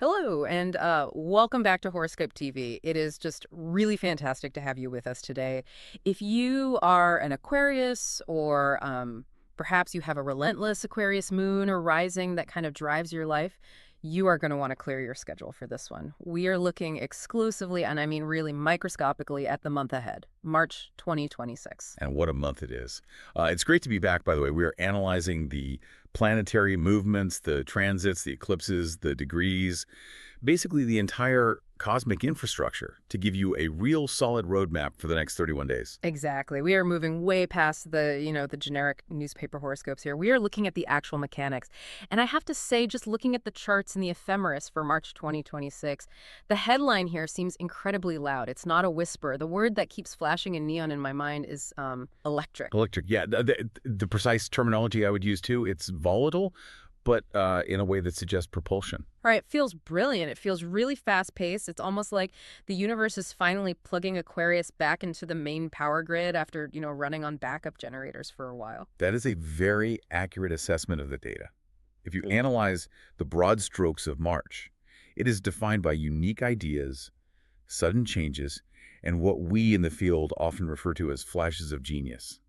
Hello, and welcome back to Horoscope TV. It is just really fantastic to have you with us today. If you are an Aquarius or perhaps you have a relentless Aquarius moon or rising that kind of drives your life, you are going to want to clear your schedule for this one. We are looking exclusively, and I mean really microscopically, at the month ahead, March 2026. And what a month it is. It's great to be back, by the way. We are analyzing the planetary movements, the transits, the eclipses, the degrees, basically the entire cosmic infrastructure to give you a real solid roadmap for the next 31 days. Exactly. We are moving way past the generic newspaper horoscopes here. We are looking at the actual mechanics. And I have to say, just looking at the charts and the ephemeris for March 2026, the headline here seems incredibly loud. It's not a whisper. The word that keeps flashing in neon in my mind is electric. Electric, yeah. The precise terminology I would use, too, it's volatile, but in a way that suggests propulsion. All right, it feels brilliant. It feels really fast-paced. It's almost like the universe is finally plugging Aquarius back into the main power grid after, running on backup generators for a while. That is a very accurate assessment of the data. If you analyze the broad strokes of March, it is defined by unique ideas, sudden changes, and what we in the field often refer to as flashes of genius.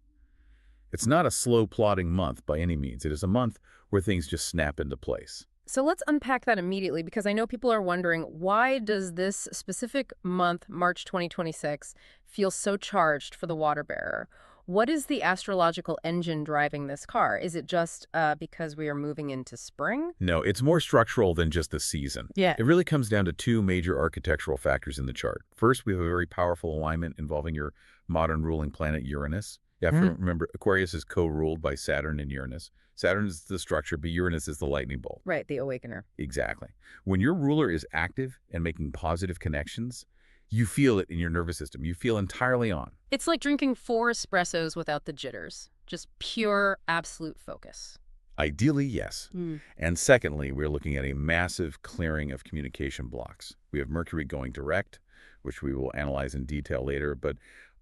It's not a slow plodding month by any means. It is a month where things just snap into place. So let's unpack that immediately because I know people are wondering, why does this specific month, March 2026, feel so charged for the water bearer? What is the astrological engine driving this car? Is it just because we are moving into spring? No, it's more structural than just the season. Yeah. It really comes down to two major architectural factors in the chart. First, we have a very powerful alignment involving your modern ruling planet Uranus. You have to remember, Aquarius is co-ruled by Saturn and Uranus. Saturn is the structure, but Uranus is the lightning bolt. Right, the awakener. Exactly. When your ruler is active and making positive connections, you feel it in your nervous system. You feel entirely on. It's like drinking 4 espressos without the jitters. Just pure, absolute focus. Ideally, yes. And secondly, we're looking at a massive clearing of communication blocks. We have Mercury going direct, which we will analyze in detail later, but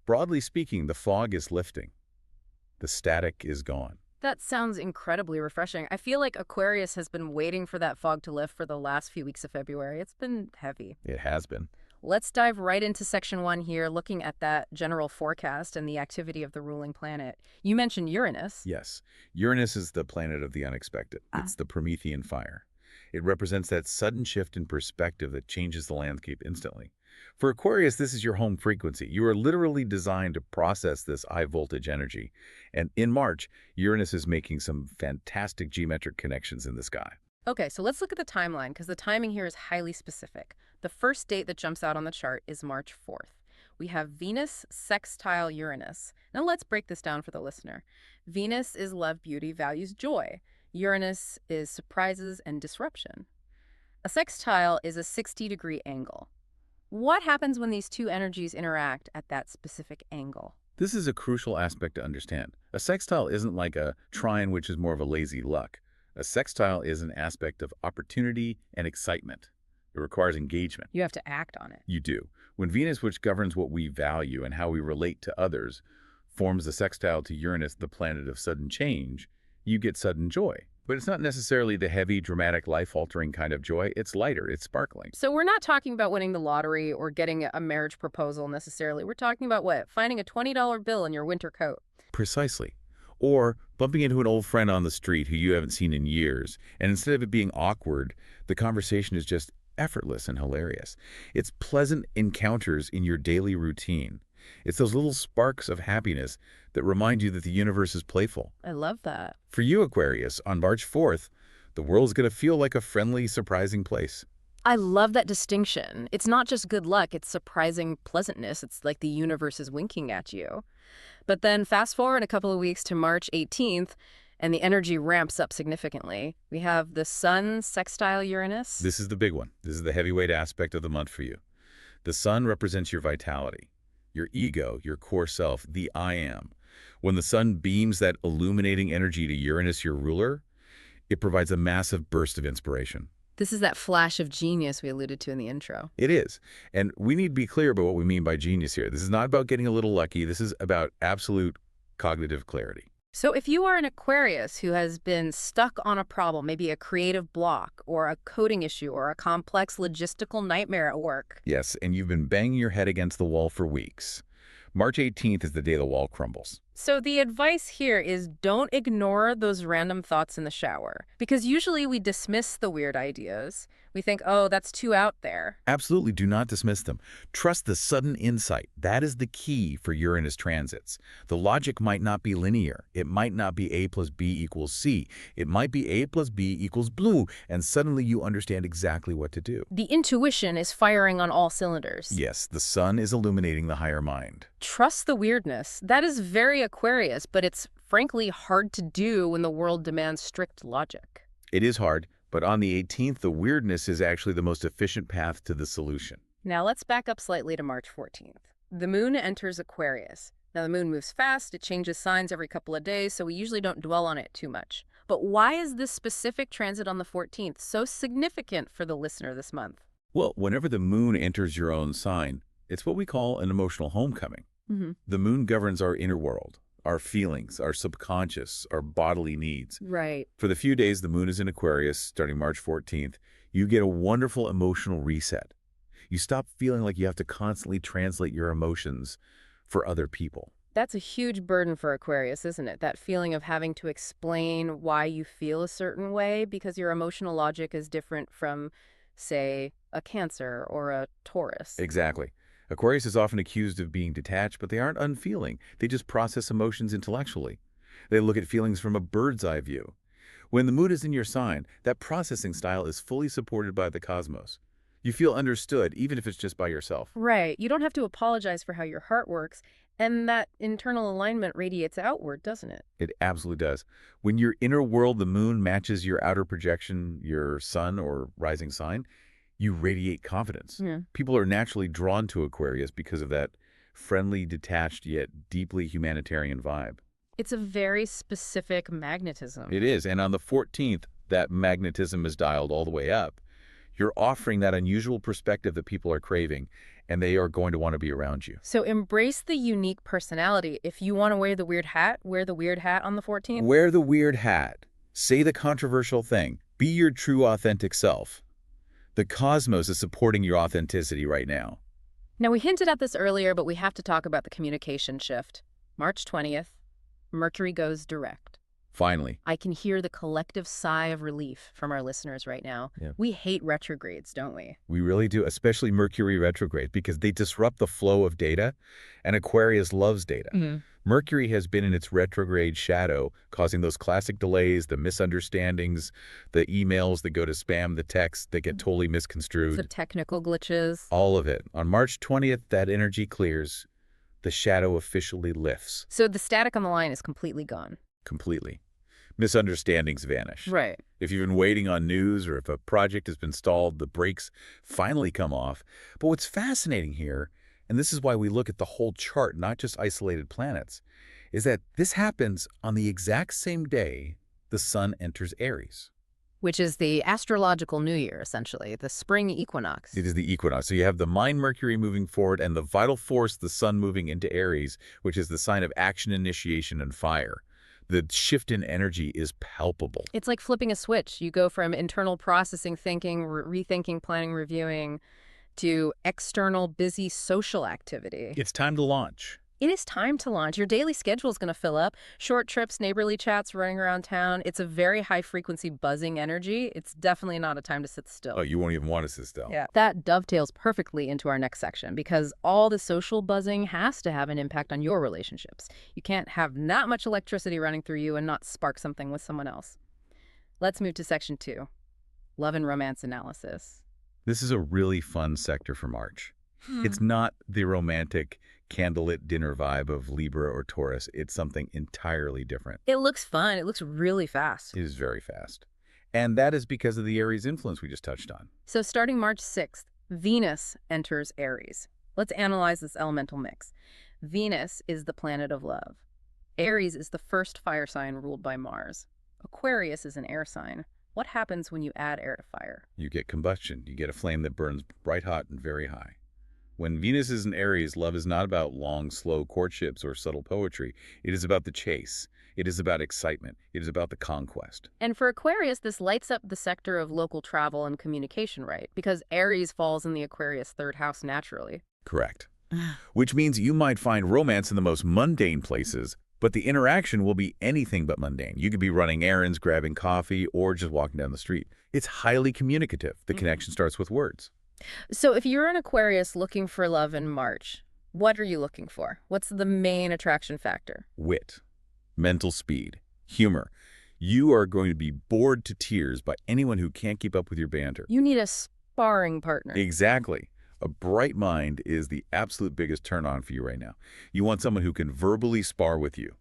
broadly speaking, the fog is lifting. The static is gone. That sounds incredibly refreshing. I feel like Aquarius has been waiting for that fog to lift for the last few weeks of February. It's been heavy. It has been. Let's dive right into section 1 here, looking at that general forecast and the activity of the ruling planet. You mentioned Uranus. Yes. Uranus is the planet of the unexpected. It's the Promethean fire. It represents that sudden shift in perspective that changes the landscape instantly. For Aquarius, this is your home frequency. You are literally designed to process this high-voltage energy. And in March, Uranus is making some fantastic geometric connections in the sky. Okay, so let's look at the timeline, because the timing here is highly specific. The first date that jumps out on the chart is March 4th. We have Venus sextile Uranus. Now let's break this down for the listener. Venus is love, beauty, values, joy. Uranus is surprises and disruption. A sextile is a 60-degree angle. What happens when these two energies interact at that specific angle? This is a crucial aspect to understand. A sextile isn't like a trine, which is more of a lazy luck. A sextile is an aspect of opportunity and excitement. It requires engagement. You have to act on it. You do. When Venus, which governs what we value and how we relate to others, forms the sextile to Uranus, the planet of sudden change, you get sudden joy. But it's not necessarily the heavy, dramatic, life-altering kind of joy. It's lighter. It's sparkling. So we're not talking about winning the lottery or getting a marriage proposal necessarily. We're talking about what? Finding a $20 bill in your winter coat. Precisely. Or bumping into an old friend on the street who you haven't seen in years, and instead of it being awkward, the conversation is just effortless and hilarious. It's pleasant encounters in your daily routine. It's those little sparks of happiness that remind you that the universe is playful. I love that. For you, Aquarius, on March 4th, the world's going to feel like a friendly, surprising place. I love that distinction. It's not just good luck, it's surprising pleasantness. It's like the universe is winking at you. But then fast forward a couple of weeks to March 18th, and the energy ramps up significantly. We have the Sun sextile Uranus. This is the big one. This is the heavyweight aspect of the month for you. The Sun represents your vitality, your ego, your core self, the I am. When the Sun beams that illuminating energy to Uranus, your ruler, it provides a massive burst of inspiration. This is that flash of genius we alluded to in the intro. It is. And we need to be clear about what we mean by genius here. This is not about getting a little lucky. This is about absolute cognitive clarity. So if you are an Aquarius who has been stuck on a problem, maybe a creative block or a coding issue or a complex logistical nightmare at work. Yes, and you've been banging your head against the wall for weeks. March 18th is the day the wall crumbles. So the advice here is don't ignore those random thoughts in the shower, because usually we dismiss the weird ideas. We think, oh, that's too out there. Absolutely do not dismiss them. Trust the sudden insight. That is the key for Uranus transits. The logic might not be linear. It might not be A plus B equals C. It might be A plus B equals blue, and suddenly you understand exactly what to do. The intuition is firing on all cylinders. Yes, the sun is illuminating the higher mind. Trust the weirdness. That is very Aquarius, but it's frankly hard to do when the world demands strict logic. It is hard, but on the 18th, the weirdness is actually the most efficient path to the solution. Now let's back up slightly to March 14th. The moon enters Aquarius. Now the moon moves fast, it changes signs every couple of days, so we usually don't dwell on it too much. But why is this specific transit on the 14th so significant for the listener this month? Well, whenever the moon enters your own sign, it's what we call an emotional homecoming. The moon governs our inner world, our feelings, our subconscious, our bodily needs. Right. For the few days the moon is in Aquarius, starting March 14th, you get a wonderful emotional reset. You stop feeling like you have to constantly translate your emotions for other people. That's a huge burden for Aquarius, isn't it? That feeling of having to explain why you feel a certain way because your emotional logic is different from, say, a Cancer or a Taurus. Exactly. Aquarius is often accused of being detached, but they aren't unfeeling. They just process emotions intellectually. They look at feelings from a bird's eye view. When the moon is in your sign, that processing style is fully supported by the cosmos. You feel understood, even if it's just by yourself. Right. You don't have to apologize for how your heart works, and that internal alignment radiates outward, doesn't it? It absolutely does. When your inner world, the moon, matches your outer projection, your sun or rising sign, you radiate confidence. Yeah. People are naturally drawn to Aquarius because of that friendly, detached, yet deeply humanitarian vibe. It's a very specific magnetism. It is, and on the 14th, that magnetism is dialed all the way up. You're offering that unusual perspective that people are craving, and they are going to want to be around you. So embrace the unique personality. If you want to wear the weird hat on the 14th. Wear the weird hat. Say the controversial thing. Be your true, authentic self. The cosmos is supporting your authenticity right now. Now, we hinted at this earlier, but we have to talk about the communication shift. March 20th, Mercury goes direct. Finally. I can hear the collective sigh of relief from our listeners right now. Yeah. We hate retrogrades, don't we? We really do, especially Mercury retrograde, because they disrupt the flow of data, and Aquarius loves data. Mercury has been in its retrograde shadow, causing those classic delays, the misunderstandings, the emails that go to spam, the texts that get totally misconstrued. The technical glitches. All of it. On March 20th, that energy clears. The shadow officially lifts. So the static on the line is completely gone. Completely. Misunderstandings vanish. Right. If you've been waiting on news or if a project has been stalled, the brakes finally come off. But what's fascinating here, and this is why we look at the whole chart, not just isolated planets, is that this happens on the exact same day the sun enters Aries. Which is the astrological new year, essentially, the spring equinox. It is the equinox. So you have the mind Mercury moving forward and the vital force, the sun, moving into Aries, which is the sign of action, initiation, and fire. The shift in energy is palpable. It's like flipping a switch. You go from internal processing, thinking, rethinking, planning, reviewing, to external, busy social activity. It's time to launch. It is time to launch. Your daily schedule is going to fill up. Short trips, neighborly chats, running around town. It's a very high-frequency buzzing energy. It's definitely not a time to sit still. Oh, you won't even want to sit still. Yeah. That dovetails perfectly into our next section because all the social buzzing has to have an impact on your relationships. You can't have that much electricity running through you and not spark something with someone else. Let's move to section 2, love and romance analysis. This is a really fun sector for March. It's not the romantic candlelit dinner vibe of Libra or Taurus. It's something entirely different. It looks fun. It looks really fast. It is very fast. And that is because of the Aries influence we just touched on. So starting March 6th, Venus enters Aries. Let's analyze this elemental mix. Venus is the planet of love. Aries is the first fire sign ruled by Mars. Aquarius is an air sign. What happens when you add air to fire? You get combustion. You get a flame that burns bright hot and very high. When Venus is in Aries, love is not about long, slow courtships or subtle poetry. It is about the chase. It is about excitement. It is about the conquest. And for Aquarius, this lights up the sector of local travel and communication, right? Because Aries falls in the Aquarius third house naturally. Correct. Which means you might find romance in the most mundane places, but the interaction will be anything but mundane. You could be running errands, grabbing coffee, or just walking down the street. It's highly communicative. The connection starts with words. So if you're an Aquarius looking for love in March, what are you looking for? What's the main attraction factor? Wit, mental speed, humor. You are going to be bored to tears by anyone who can't keep up with your banter. You need a sparring partner. Exactly. A bright mind is the absolute biggest turn-on for you right now. You want someone who can verbally spar with you.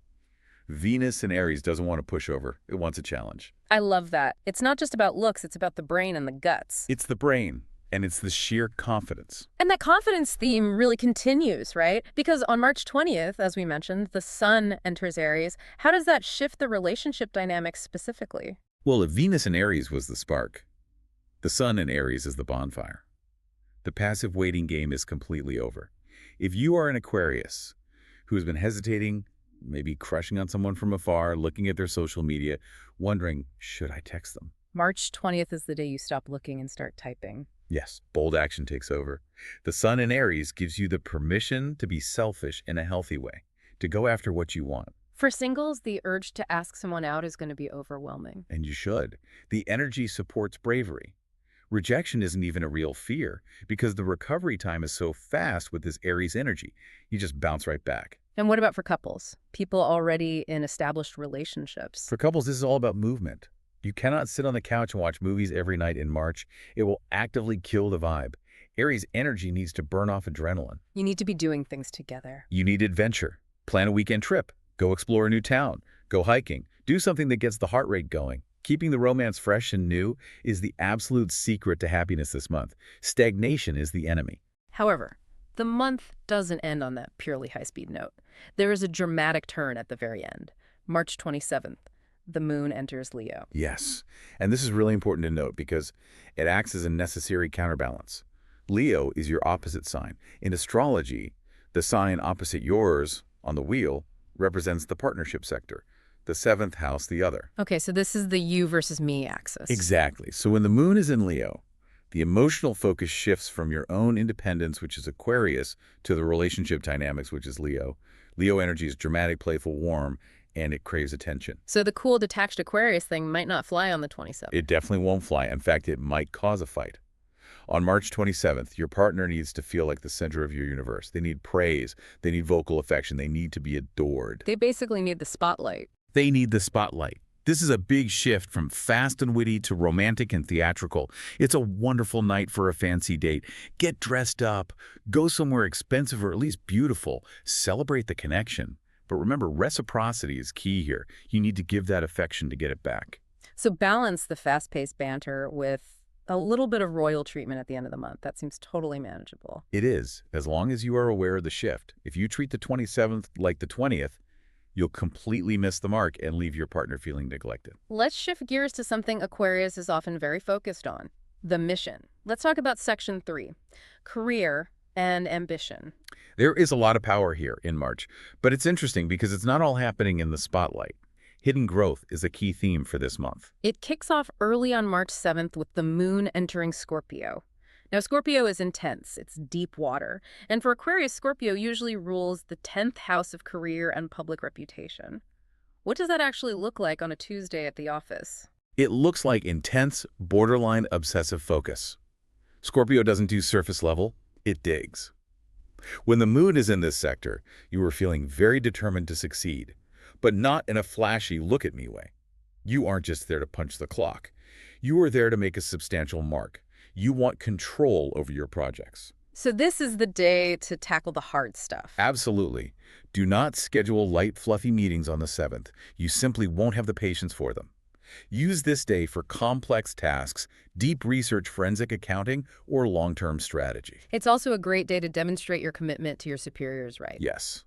Venus in Aries doesn't want a pushover. It wants a challenge. I love that. It's not just about looks, it's about the brain and the guts. It's the brain, and it's the sheer confidence. And that confidence theme really continues, right? Because on March 20th, as we mentioned, the sun enters Aries. How does that shift the relationship dynamics specifically? Well, if Venus in Aries was the spark, the sun in Aries is the bonfire. The passive waiting game is completely over. If you are an Aquarius who has been hesitating, maybe crushing on someone from afar, looking at their social media, wondering, should I text them? March 20th is the day you stop looking and start typing. Yes, bold action takes over. The sun in Aries gives you the permission to be selfish in a healthy way, to go after what you want. For singles, the urge to ask someone out is going to be overwhelming. And you should. The energy supports bravery. Rejection isn't even a real fear because the recovery time is so fast with this Aries energy. You just bounce right back. And what about for couples? People already in established relationships. For couples, this is all about movement. You cannot sit on the couch and watch movies every night in March. It will actively kill the vibe. Aries energy needs to burn off adrenaline. You need to be doing things together. You need adventure. Plan a weekend trip. Go explore a new town. Go hiking. Do something that gets the heart rate going. Keeping the romance fresh and new is the absolute secret to happiness this month. Stagnation is the enemy. However, the month doesn't end on that purely high-speed note. There is a dramatic turn at the very end. March 27th, the moon enters Leo. Yes, and this is really important to note because it acts as a necessary counterbalance. Leo is your opposite sign. In astrology, the sign opposite yours on the wheel represents the partnership sector. The seventh house, the other. Okay, so this is the you versus me axis. Exactly. So when the moon is in Leo, the emotional focus shifts from your own independence, which is Aquarius, to the relationship dynamics, which is Leo. Leo energy is dramatic, playful, warm, and it craves attention. So the cool detached Aquarius thing might not fly on the 27th. It definitely won't fly. In fact, it might cause a fight. On March 27th, your partner needs to feel like the center of your universe. They need praise. They need vocal affection. They need to be adored. They basically need the spotlight. They need the spotlight. This is a big shift from fast and witty to romantic and theatrical. It's a wonderful night for a fancy date. Get dressed up, go somewhere expensive or at least beautiful. Celebrate the connection. But remember, reciprocity is key here. You need to give that affection to get it back. So balance the fast-paced banter with a little bit of royal treatment at the end of the month. That seems totally manageable. It is, as long as you are aware of the shift. If you treat the 27th like the 20th, you'll completely miss the mark and leave your partner feeling neglected. Let's shift gears to something Aquarius is often very focused on, the mission. Let's talk about section 3, career and ambition. There is a lot of power here in March, but it's interesting because it's not all happening in the spotlight. Hidden growth is a key theme for this month. It kicks off early on March 7th with the moon entering Scorpio. Now, Scorpio is intense. It's deep water. And for Aquarius, Scorpio usually rules the 10th house of career and public reputation. What does that actually look like on a Tuesday at the office? It looks like intense, borderline obsessive focus. Scorpio doesn't do surface level, it digs. When the moon is in this sector, you are feeling very determined to succeed, but not in a flashy look-at-me way. You aren't just there to punch the clock. You are there to make a substantial mark. You want control over your projects. So this is the day to tackle the hard stuff. Absolutely. Do not schedule light, fluffy meetings on the 7th. You simply won't have the patience for them. Use this day for complex tasks, deep research, forensic accounting, or long-term strategy. It's also a great day to demonstrate your commitment to your superiors, right? Yes.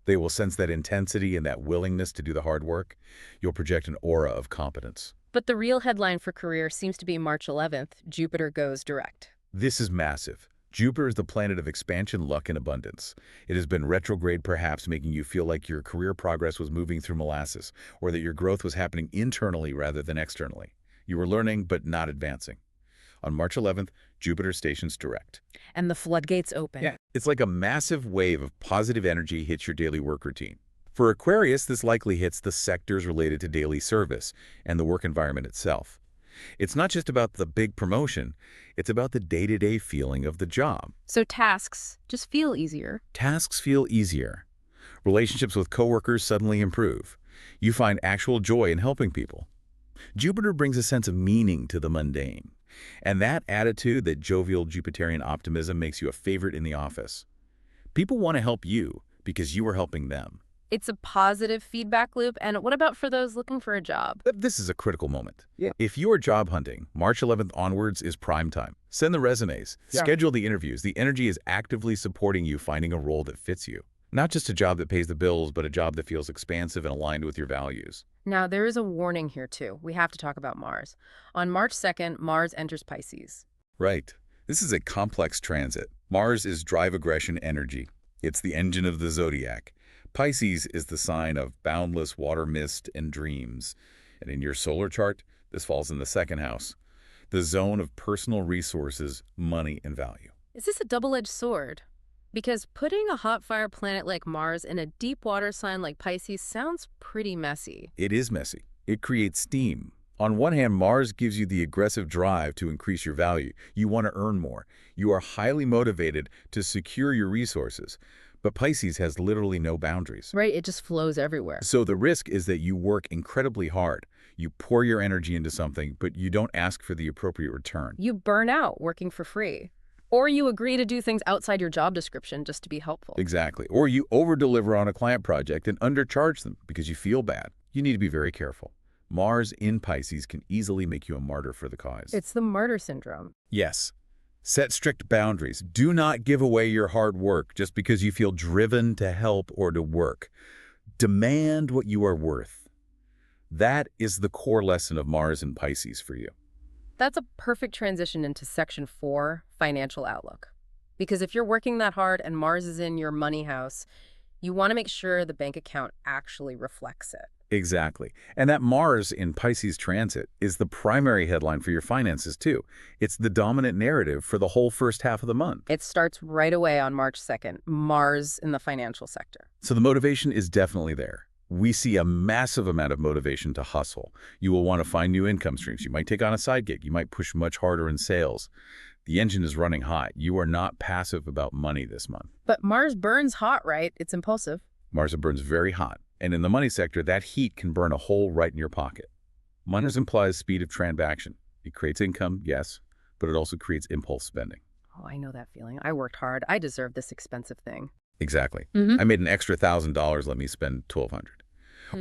They will sense that intensity and that willingness to do the hard work. You'll project an aura of competence. But the real headline for career seems to be March 11th, Jupiter goes direct. This is massive. Jupiter is the planet of expansion, luck, and abundance. It has been retrograde, perhaps making you feel like your career progress was moving through molasses, or that your growth was happening internally rather than externally. You were learning, but not advancing. On March 11th, Jupiter stations direct. And the floodgates open. Yeah, it's like a massive wave of positive energy hits your daily work routine. For Aquarius, this likely hits the sectors related to daily service and the work environment itself. It's not just about the big promotion, it's about the day-to-day feeling of the job. So tasks just feel easier. Tasks feel easier. Relationships with coworkers suddenly improve. You find actual joy in helping people. Jupiter brings a sense of meaning to the mundane. And that attitude, that jovial Jupiterian optimism, makes you a favorite in the office. People want to help you because you are helping them. It's a positive feedback loop. And what about for those looking for a job? This is a critical moment. If you are job hunting, March 11th onwards is prime time. Send the resumes. Schedule the interviews. The energy is actively supporting you finding a role that fits you. Not just a job that pays the bills, but a job that feels expansive and aligned with your values. Now, there is a warning here, too. We have to talk about Mars. On March 2nd, Mars enters Pisces. Right. This is a complex transit. Mars is drive, aggression, energy. It's the engine of the zodiac. Pisces is the sign of boundless water, mist, and dreams. And in your solar chart, this falls in the second house, the zone of personal resources, money, and value. Is this a double-edged sword? Because putting a hot fire planet like Mars in a deep water sign like Pisces sounds pretty messy. It is messy. It creates steam. On one hand, Mars gives you the aggressive drive to increase your value. You want to earn more. You are highly motivated to secure your resources. But Pisces has literally no boundaries. Right, it just flows everywhere. So the risk is that you work incredibly hard. You pour your energy into something, but you don't ask for the appropriate return. You burn out working for free. Or you agree to do things outside your job description just to be helpful. Exactly. Or you over-deliver on a client project and undercharge them because you feel bad. You need to be very careful. Mars in Pisces can easily make you a martyr for the cause. It's the martyr syndrome. Yes. Set strict boundaries. Do not give away your hard work just because you feel driven to help or to work. Demand what you are worth. That is the core lesson of Mars in Pisces for you. That's a perfect transition into Section 4, Financial Outlook. Because if you're working that hard and Mars is in your money house, you want to make sure the bank account actually reflects it. Exactly. And that Mars in Pisces transit is the primary headline for your finances, too. It's the dominant narrative for the whole first half of the month. It starts right away on March 2nd, Mars in the financial sector. So the motivation is definitely there. We see a massive amount of motivation to hustle. You will want to find new income streams. You might take on a side gig. You might push much harder in sales. The engine is running hot. You are not passive about money this month. But Mars burns hot, right? It's impulsive. Mars burns very hot. And in the money sector, that heat can burn a hole right in your pocket. Mars implies speed of transaction. It creates income, yes, but it also creates impulse spending. Oh, I know that feeling. I worked hard. I deserve this expensive thing. Exactly. I made an extra $1,000. Let me spend $1,200.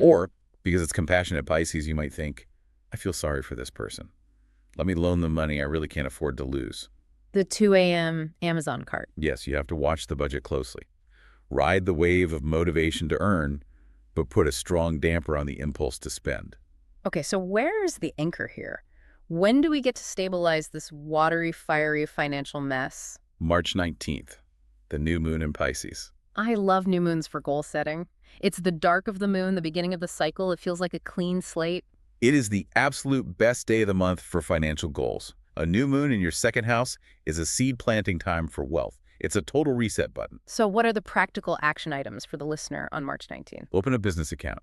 Or, because it's compassionate Pisces, you might think, I feel sorry for this person. Let me loan them money I really can't afford to lose. The 2 a.m. Amazon cart. Yes, you have to watch the budget closely. Ride the wave of motivation to earn, but put a strong damper on the impulse to spend. Okay, so where is the anchor here? When do we get to stabilize this watery, fiery financial mess? March 19th, the new moon in Pisces. I love new moons for goal setting. It's the dark of the moon, the beginning of the cycle. It feels like a clean slate. It is the absolute best day of the month for financial goals. A new moon in your second house is a seed planting time for wealth. It's a total reset button. So what are the practical action items for the listener on March 19th? Open a business account.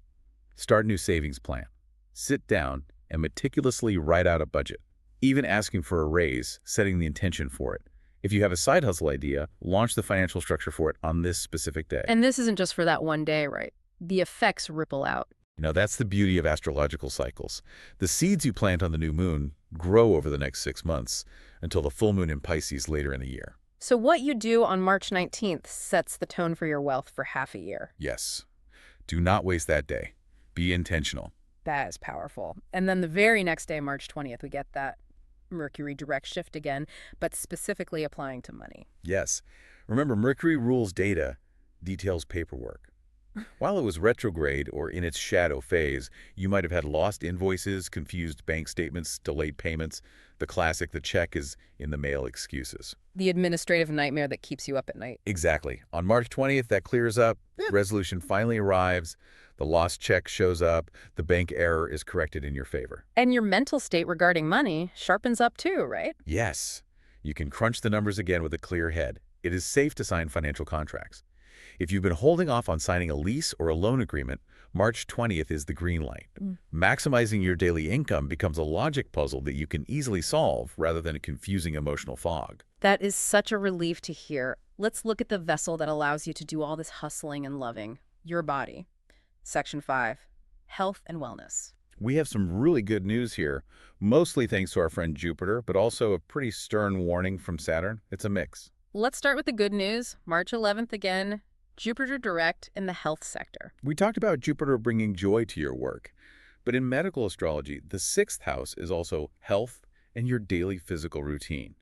Start a new savings plan. Sit down and meticulously write out a budget. Even asking for a raise, setting the intention for it. If you have a side hustle idea, launch the financial structure for it on this specific day. And this isn't just for that one day, right? The effects ripple out. That's the beauty of astrological cycles. The seeds you plant on the new moon grow over the next 6 months until the full moon in Pisces later in the year. So what you do on March 19th sets the tone for your wealth for half a year. Yes. Do not waste that day. Be intentional. That is powerful. And then the very next day, March 20th, we get that Mercury direct shift again, but specifically applying to money. Yes. Remember, Mercury rules data, details paperwork. While it was retrograde or in its shadow phase, you might have had lost invoices, confused bank statements, delayed payments. The classic, the check is in the mail excuses. The administrative nightmare that keeps you up at night. Exactly. On March 20th, that clears up. Resolution finally arrives. The lost check shows up. The bank error is corrected in your favor. And your mental state regarding money sharpens up too, right? Yes, you can crunch the numbers again with a clear head. It is safe to sign financial contracts. If you've been holding off on signing a lease or a loan agreement, March 20th is the green light. Maximizing your daily income becomes a logic puzzle that you can easily solve rather than a confusing emotional fog. That is such a relief to hear. Let's look at the vessel that allows you to do all this hustling and loving. Your body. Section 5. Health and wellness. We have some really good news here, mostly thanks to our friend Jupiter, but also a pretty stern warning from Saturn. It's a mix. Let's start with the good news. March 11th again, Jupiter direct in the health sector. We talked about Jupiter bringing joy to your work, but in medical astrology, the 6th house is also health and your daily physical routine.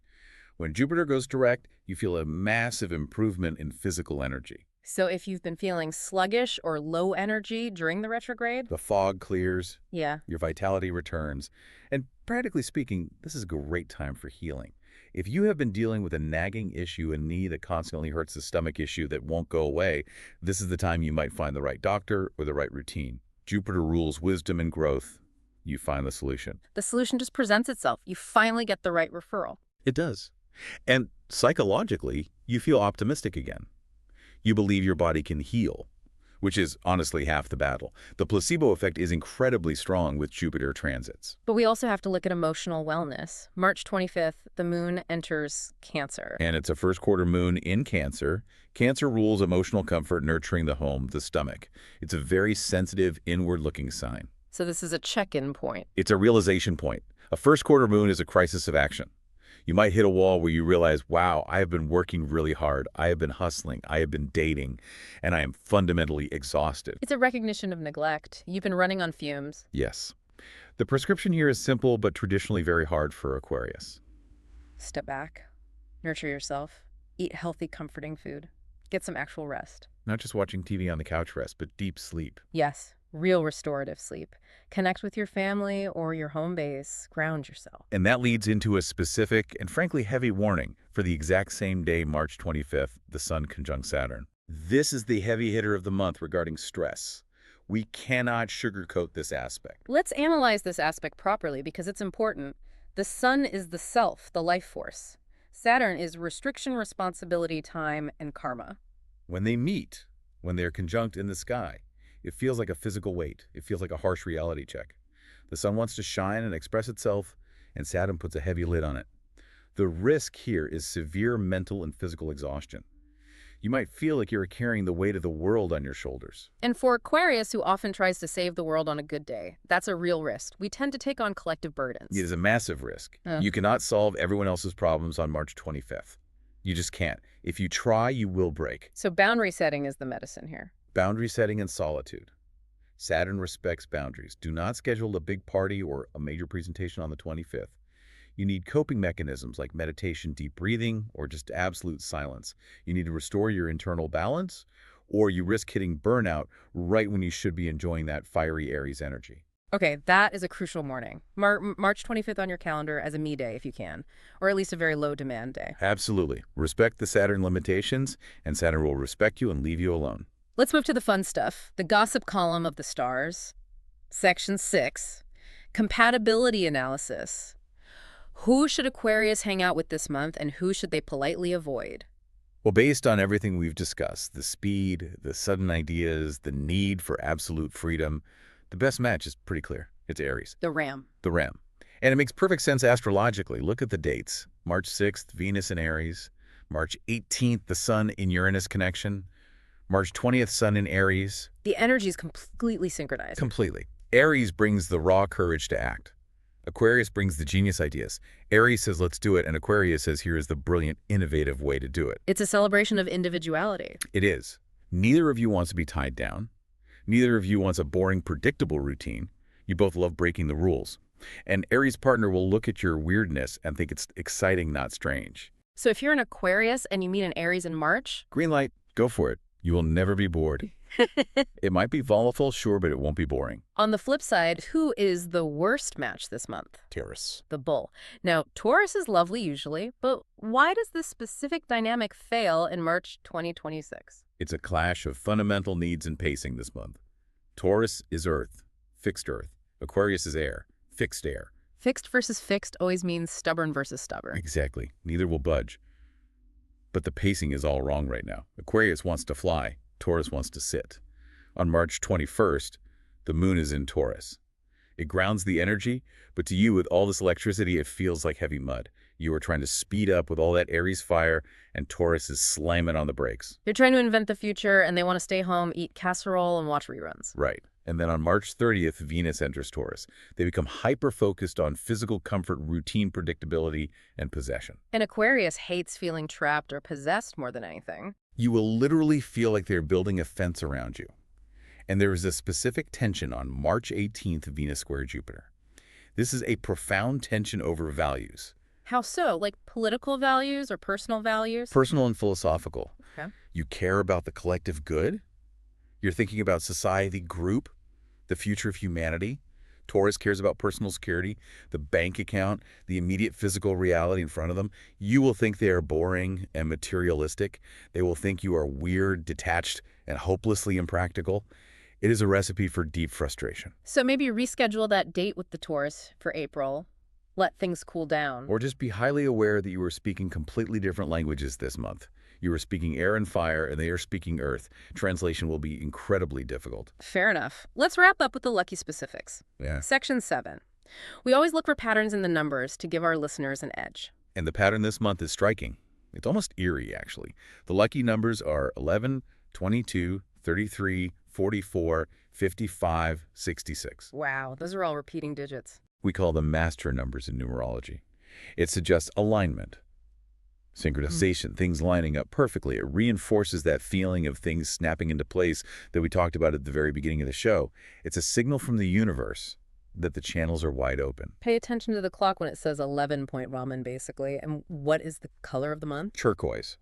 When Jupiter goes direct, you feel a massive improvement in physical energy. So if you've been feeling sluggish or low energy during the retrograde, The fog clears, yeah, your vitality returns, and practically speaking, this is a great time for healing. If you have been dealing with a nagging issue, a knee that constantly hurts, a stomach issue that won't go away, this is the time you might find the right doctor or the right routine. Jupiter rules wisdom and growth. You find the solution. the solution just presents itself. You finally get the right referral. It does. And psychologically, you feel optimistic again. You believe your body can heal, which is honestly half the battle. The placebo effect is incredibly strong with Jupiter transits. But we also have to look at emotional wellness. March 25th, the moon enters Cancer. And it's a first quarter moon in Cancer. Cancer rules emotional comfort, nurturing the home, the stomach. It's a very sensitive, inward-looking sign. So this is a check-in point. It's a realization point. A first quarter moon is a crisis of action. You might hit a wall where you realize, wow, I have been working really hard. I have been hustling. I have been dating, and I am fundamentally exhausted. It's a recognition of neglect. You've been running on fumes. Yes. The prescription here is simple, but traditionally very hard for Aquarius. Step back. Nurture yourself. Eat healthy, comforting food. Get some actual rest. Not just watching TV on the couch rest, but deep sleep. Yes, real restorative sleep. Connect with your family or your home base. Ground yourself. And that leads into a specific and frankly heavy warning for the exact same day, March 25th, the Sun conjunct Saturn. This is the heavy hitter of the month regarding stress. We cannot sugarcoat this aspect. Let's analyze this aspect properly because it's important. The sun is the self, the life force. Saturn is restriction, responsibility, time, and karma. When they meet, when they're conjunct in the sky, it feels like a physical weight. It feels like a harsh reality check. The sun wants to shine and express itself, and Saturn puts a heavy lid on it. The risk here is severe mental and physical exhaustion. You might feel like you're carrying the weight of the world on your shoulders. And for Aquarius, who often tries to save the world on a good day, that's a real risk. We tend to take on collective burdens. It is a massive risk. You cannot solve everyone else's problems on March 25th. You just can't. If you try, you will break. So boundary setting is the medicine here. Boundary setting and solitude. Saturn respects boundaries. Do not schedule a big party or a major presentation on the 25th. You need coping mechanisms like meditation, deep breathing, or just absolute silence. You need to restore your internal balance, or you risk hitting burnout right when you should be enjoying that fiery Aries energy. Okay, that is a crucial morning. March 25th on your calendar as a me day if you can, or at least a very low demand day. Absolutely. Respect the Saturn limitations, and Saturn will respect you and leave you alone. Let's move to the fun stuff, the gossip column of the stars. Section 6, compatibility analysis. Who should Aquarius hang out with this month, and who should they politely avoid? Well, based on everything we've discussed, the speed, the sudden ideas, the need for absolute freedom, the best match is pretty clear. It's Aries. The Ram. The Ram. And it makes perfect sense astrologically. Look at the dates. March 6th, Venus in Aries. March 18th, the Sun in Uranus connection. March 20th, Sun in Aries. The energy is completely synchronized. Completely. Aries brings the raw courage to act. Aquarius brings the genius ideas. Aries says, let's do it, and Aquarius says, here is the brilliant, innovative way to do it. It's a celebration of individuality. It is. Neither of you wants to be tied down. Neither of you wants a boring, predictable routine. You both love breaking the rules. An Aries partner will look at your weirdness and think it's exciting, not strange. So if you're an Aquarius and you meet an Aries in March, Green light, go for it. You will never be bored. It might be volatile, sure, but it won't be boring. On the flip side, who is the worst match this month? Taurus. The bull. Now, Taurus is lovely usually, but why does this specific dynamic fail in March 2026? It's a clash of fundamental needs and pacing this month. Taurus is earth, fixed earth. Aquarius is air, fixed air. Fixed versus fixed always means stubborn versus stubborn. Exactly. Neither will budge. But the pacing is all wrong right now. Aquarius wants to fly. Taurus wants to sit. On March 21st, the moon is in Taurus. It grounds the energy, but to you, with all this electricity, it feels like heavy mud. You are trying to speed up with all that Aries fire, and Taurus is slamming on the brakes. They're trying to invent the future, and they want to stay home, eat casserole, and watch reruns. Right. And then on March 30th, Venus enters Taurus. They become hyper-focused on physical comfort, routine predictability, and possession. And Aquarius hates feeling trapped or possessed more than anything. You will literally feel like they're building a fence around you. And there is a specific tension on March 18th, Venus square Jupiter. This is a profound tension over values. How so? Like political values or personal values? Personal and philosophical. Okay. You care about the collective good. You're thinking about society, group, the future of humanity. Taurus cares about personal security, the bank account, the immediate physical reality in front of them. You will think they are boring and materialistic. They will think you are weird, detached, and hopelessly impractical. It is a recipe for deep frustration. So maybe reschedule that date with the Taurus for April. Let things cool down. Or just be highly aware that you are speaking completely different languages this month. You are speaking air and fire, and they are speaking earth. Translation will be incredibly difficult. Fair enough. Let's wrap up with the lucky specifics. Yeah. Section 7. We always look for patterns in the numbers to give our listeners an edge. And the pattern this month is striking. It's almost eerie, actually. The lucky numbers are 11, 22, 33, 44, 55, 66. Wow, those are all repeating digits. We call them master numbers in numerology. It suggests alignment, synchronization, things lining up perfectly. It reinforces that feeling of things snapping into place that we talked about at the very beginning of the show. It's a signal from the universe that the channels are wide open. Pay attention to the clock when it says 11-point ramen, basically. And what is the color of the month? Turquoise.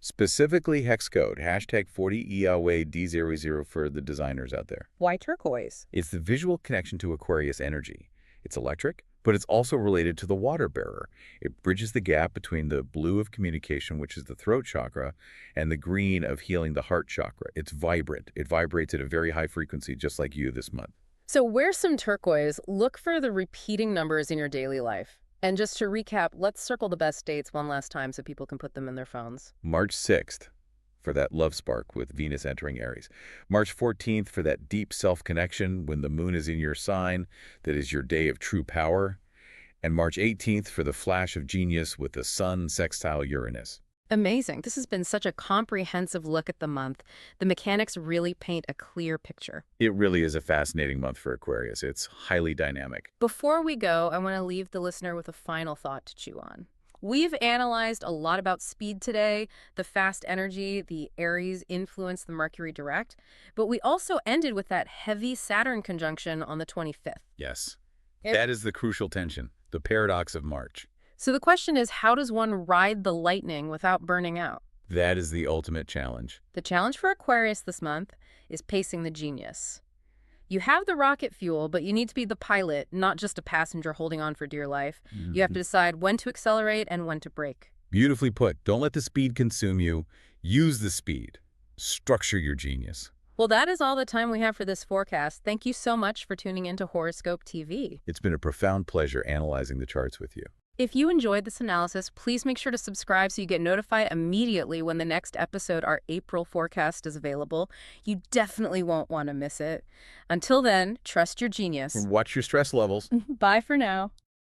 Specifically hex code, hashtag 40EAWD00 for the designers out there. Why turquoise? It's the visual connection to Aquarius energy. It's electric, but it's also related to the water bearer. It bridges the gap between the blue of communication, which is the throat chakra, and the green of healing the heart chakra. It's vibrant. It vibrates at a very high frequency, just like you this month. So wear some turquoise. Look for the repeating numbers in your daily life. And just to recap, let's circle the best dates one last time so people can put them in their phones. March 6th for that love spark with Venus entering Aries. March 14th for that deep self-connection when the moon is in your sign. That is your day of true power. And March 18th for the flash of genius with the sun sextile Uranus. Amazing. This has been such a comprehensive look at the month. The mechanics really paint a clear picture. It really is a fascinating month for Aquarius. It's highly dynamic. Before we go, I want to leave the listener with a final thought to chew on. We've analyzed a lot about speed today, the fast energy, the Aries influence, the Mercury direct, but we also ended with that heavy Saturn conjunction on the 25th. Yes. That is the crucial tension, the paradox of March. So the question is, how does one ride the lightning without burning out? That is the ultimate challenge. The challenge for Aquarius this month is pacing the genius. You have the rocket fuel, but you need to be the pilot, not just a passenger holding on for dear life. You have to decide when to accelerate and when to brake. Beautifully put. Don't let the speed consume you. Use the speed. Structure your genius. Well, that is all the time we have for this forecast. Thank you so much for tuning into Horoscope TV. It's been a profound pleasure analyzing the charts with you. If you enjoyed this analysis, please make sure to subscribe so you get notified immediately when the next episode, our April forecast, is available. You definitely won't want to miss it. Until then, trust your genius. Watch your stress levels. Bye for now.